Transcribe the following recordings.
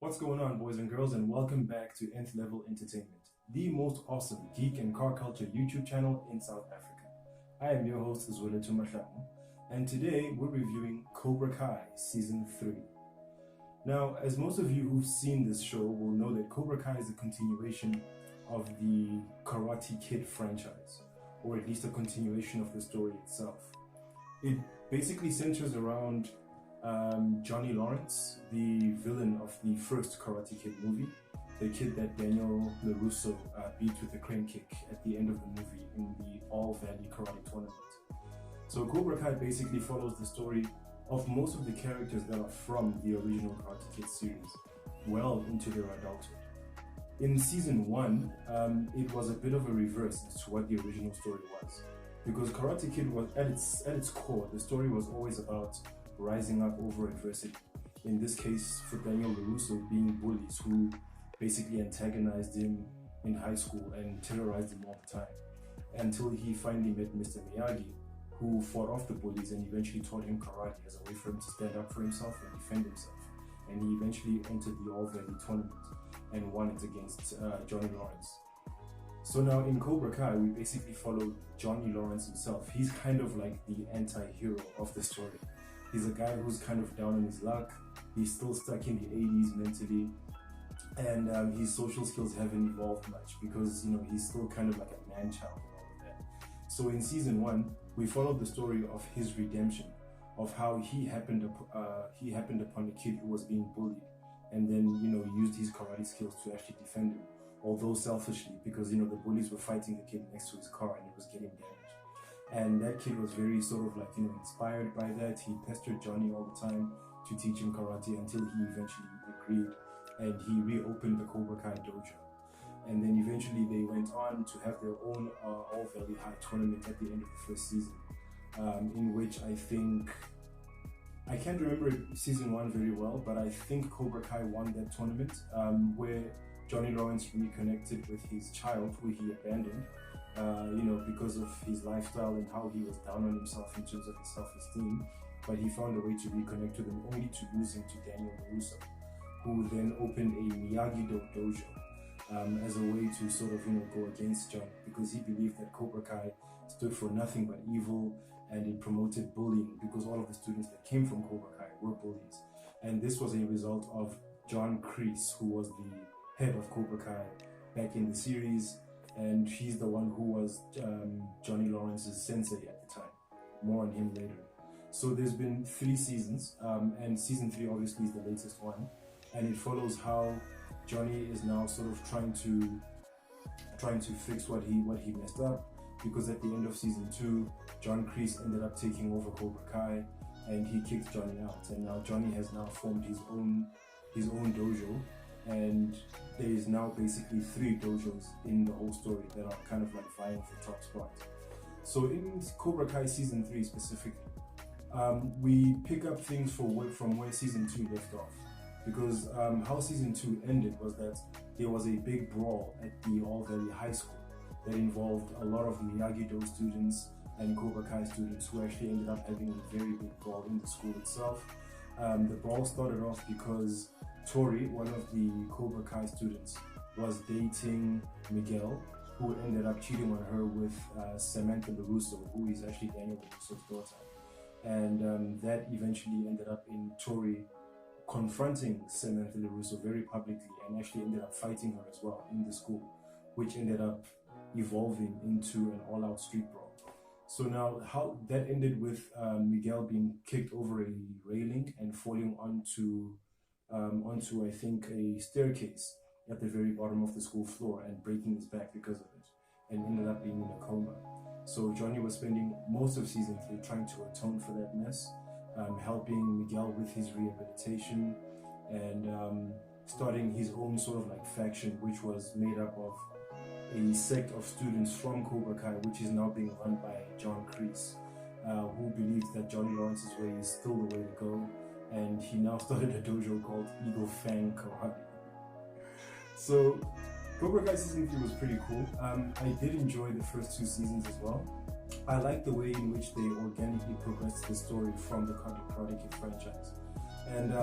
What's going on, boys and girls, and welcome back to Nth-Level Entertainment, the most awesome geek and car culture YouTube channel in South Africa. I am your host, Zweletu Mashlamu, and today we're reviewing Cobra Kai Season 3. Now, as most of you who've seen this show will know that Cobra Kai is a continuation of the Karate Kid franchise, or at least a continuation of the story itself. It basically centers around Johnny Lawrence, the villain of the first Karate Kid movie, the kid that Daniel LaRusso beat with a crane kick at the end of the movie in the All Valley Karate Tournament. So Cobra Kai basically follows the story of most of the characters that are from the original Karate Kid series, well into their adulthood. In Season 1, it was a bit of a reverse as to what the original story was, because Karate Kid was, at its core, the story was always about rising up over adversity. In this case, for Daniel LaRusso, being bullies who basically antagonized him in high school and terrorized him all the time, until he finally met Mr. Miyagi, who fought off the bullies and eventually taught him karate as a way for him to stand up for himself and defend himself. And he eventually entered the All Valley tournament and won it against Johnny Lawrence. So now in Cobra Kai, we basically follow Johnny Lawrence himself. He's kind of like the anti-hero of the story. He's a guy who's kind of down on his luck. He's still stuck in the 80s mentally, and his social skills haven't evolved much because, you know, he's still kind of like a man-child and all of that. So in Season 1, we followed the story of his redemption, of how he happened upon a kid who was being bullied, and then, you know, used his karate skills to actually defend him, although selfishly, because, you know, the bullies were fighting the kid next to his car and it was getting damaged. And that kid was very sort of like, you know, inspired by that. He pestered Johnny all the time to teach him karate until he eventually agreed, and he reopened the Cobra Kai dojo. And then eventually they went on to have their own All Valley High tournament at the end of the first season, in which I can't remember Season 1 very well, but I think Cobra Kai won that tournament, where Johnny Lawrence reconnected with his child who he abandoned, you know, because of his lifestyle and how he was down on himself in terms of his self-esteem. But he found a way to reconnect with him, only to lose him to Daniel LaRusso, who then opened a Miyagi-Do dojo as a way to sort of, you know, go against Johnny, because he believed that Cobra Kai stood for nothing but evil, and it promoted bullying because all of the students that came from Cobra Kai were bullies. And this was a result of John Kreese, who was the head of Cobra Kai back in the series, and he's the one who was Johnny Lawrence's sensei at the time. More on him later. So there's been 3 seasons, and Season 3 obviously is the latest one, and it follows how Johnny is now sort of trying to fix what he messed up, because at the end of Season 2, John Kreese ended up taking over Cobra Kai, and he kicked Johnny out, and now Johnny has now formed his own dojo, and there is now basically 3 dojos in the whole story that are kind of like vying for top spots. So in Cobra Kai Season 3 specifically, we pick up things from where Season 2 left off, because how Season 2 ended was that there was a big brawl at the All Valley High School that involved a lot of Miyagi-Do students and Cobra Kai students who actually ended up having a very big brawl in the school itself. The brawl started off because Tori, one of the Cobra Kai students, was dating Miguel, who ended up cheating on her with Samantha LaRusso, who is actually Daniel LaRusso's daughter. And that eventually ended up in Tori confronting Samantha LaRusso very publicly, and actually ended up fighting her as well in the school, which ended up evolving into an all-out street brawl. So now how that ended with Miguel being kicked over a railing and falling onto I think a staircase at the very bottom of the school floor and breaking his back because of it, and ended up being in a coma. So Johnny was spending most of Season 3 trying to atone for that mess, helping Miguel with his rehabilitation, and starting his own sort of like faction, which was made up of a sect of students from Cobra Kai, which is now being run by John Kreese, who believes that Johnny Lawrence's way is still the way to go, and he now started a dojo called Eagle Fang Karate. So Cobra Kai Season 3 was pretty cool. I did enjoy the first 2 seasons as well. I like the way in which they organically progressed the story from the Karate Kid franchise. And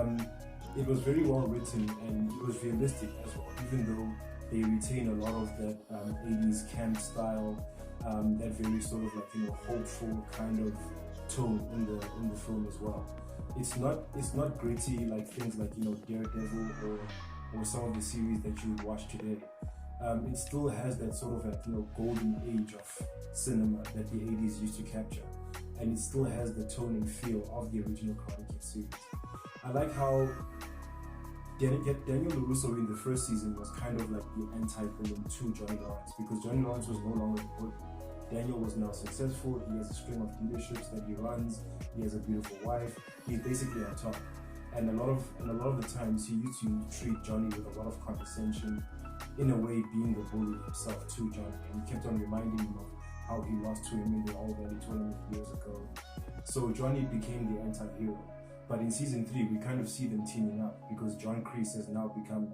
it was very well written and it was realistic as well, even though they retain a lot of that 80s camp style, that very sort of like, hopeful kind of tone in the film as well. It's not gritty like things like, Daredevil or some of the series that you would watch today. It still has that sort of like, golden age of cinema that the 80s used to capture, and it still has the tone and feel of the original Karate Kid series. I like how Daniel LaRusso in the first season was kind of like the anti-villain to Johnny Lawrence, because Johnny Lawrence was no longer the bully. Daniel was now successful, he has a string of dealerships that he runs, he has a beautiful wife, he's basically on top. And a lot of the times he used to treat Johnny with a lot of condescension, in a way being the bully himself to Johnny, and he kept on reminding him of how he lost to him in the All Valley tournament years ago. So Johnny became the anti-hero. But in season 3, we kind of see them teaming up, because John Kreese has now become,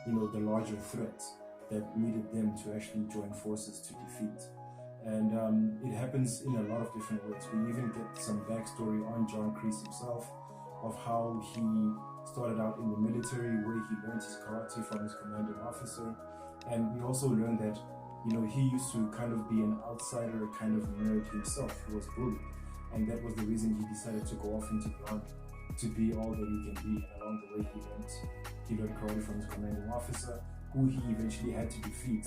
the larger threat that needed them to actually join forces to defeat. And it happens in a lot of different ways. We even get some backstory on John Kreese himself, of how he started out in the military, where he learned his karate from his commanding officer. And we also learned that, he used to kind of be an outsider, kind of nerd himself, who was bullied. And that was the reason he decided to go off into the army, to be all that he can be. And along the way he learned karate from his commanding officer, who he eventually had to defeat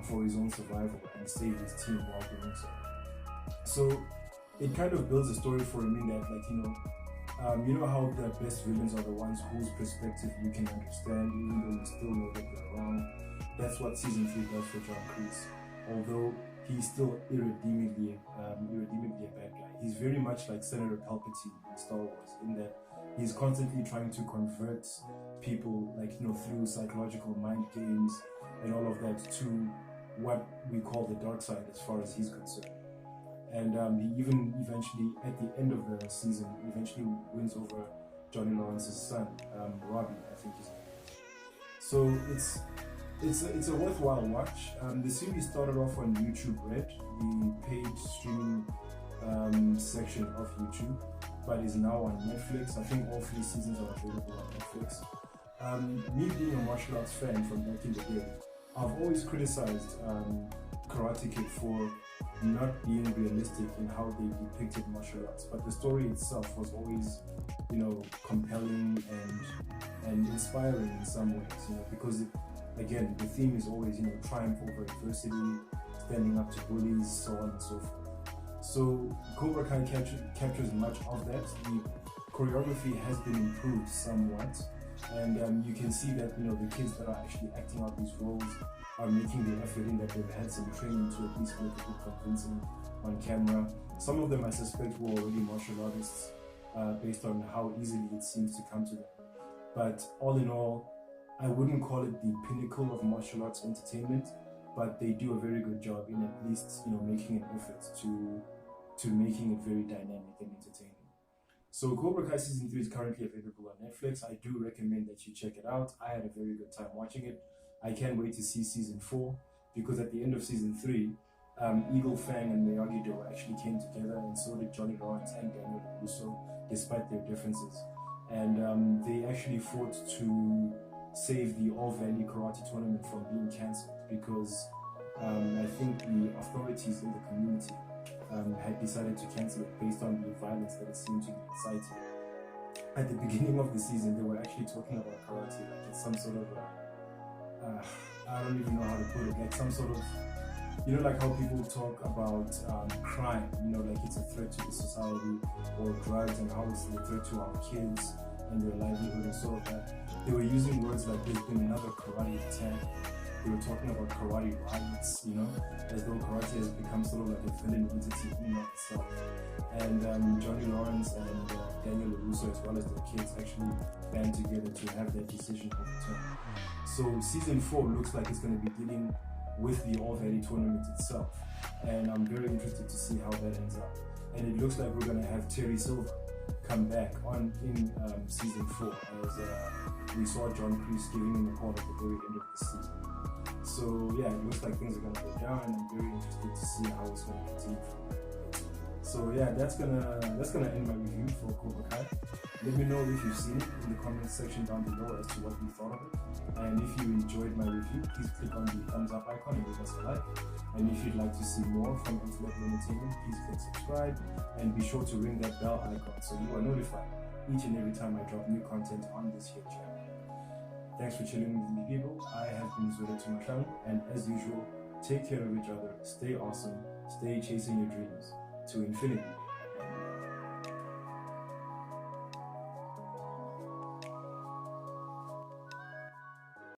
for his own survival and save his team while doing so. So it kind of builds a story for him in that, like, you know how the best villains are the ones whose perspective you can understand, even though you still know that they're wrong. That's what season 3 does for John Kreese. Although he's still irredeemably a bad guy. He's very much like Senator Palpatine in Star Wars, in that he's constantly trying to convert people, like, through psychological mind games and all of that, to what we call the dark side as far as he's concerned. And he even eventually, at the end of the season, eventually wins over Johnny Lawrence's son, Robbie, I think his name is. So it's a worthwhile watch. The series started off on YouTube Red, the paid streaming section of YouTube, but is now on Netflix. I think all 3 seasons are available on Netflix. Me being a martial arts fan from back in the day, I've always criticized Karate Kid for not being realistic in how they depicted martial arts, but the story itself was always, compelling and inspiring in some ways, because again, the theme is always, triumph over adversity, standing up to bullies, so on and so forth. So Cobra Kai captures much of that. The choreography has been improved somewhat, and you can see that, the kids that are actually acting out these roles are making the effort in that they've had some training to at least make it look convincing on camera. Some of them, I suspect, were already martial artists, based on how easily it seems to come to them. But all in all, I wouldn't call it the pinnacle of martial arts entertainment, but they do a very good job in at least, making an effort to making it very dynamic and entertaining. So Cobra Kai season 3 is currently available on Netflix. I do recommend that you check it out. I had a very good time watching it. I can't wait to see season 4, because at the end of season 3, Eagle Fang and Miyagi-Do actually came together, and so did Johnny Lawrence and Daniel LaRusso, despite their differences. And they actually fought to save the All Valley karate tournament from being cancelled, because I think the authorities in the community had decided to cancel it based on the violence that it seemed to be inciting. At the beginning of the season, they were actually talking about karate like it's some sort of I don't even know how to put it, like some sort of, like how people talk about crime, like it's a threat to the society, or drugs, and how it's a threat to our kids and their livelihood and sort of that. They were using words like there's been another karate attack. They were talking about karate riots, as though karate has become sort of like a villain entity in of itself. And Johnny Lawrence and Daniel LaRusso, as well as their kids, actually band together to have that decision overturned. So season 4 looks like it's going to be dealing with the All Valley tournament itself, and I'm very interested to see how that ends up. And it looks like we're going to have Terry Silver come back in season 4, as we saw John Kreese giving him a call at the very end of the season. So yeah, it looks like things are going to go down, and I'm very interested to see how it's going to continue from there. So yeah, that's gonna end my review for Cobra Kai. Let me know if you've seen it in the comment section down below as to what you thought of it. And if you enjoyed my review, please click on the thumbs up icon and give us a like. And if you'd like to see more from Nth-Level Entertainment, please click subscribe and be sure to ring that bell icon so you are notified each and every time I drop new content on this here channel. Thanks for chilling with me, people. I have been Nth-Level, and as usual, take care of each other, stay awesome, stay chasing your dreams to infinity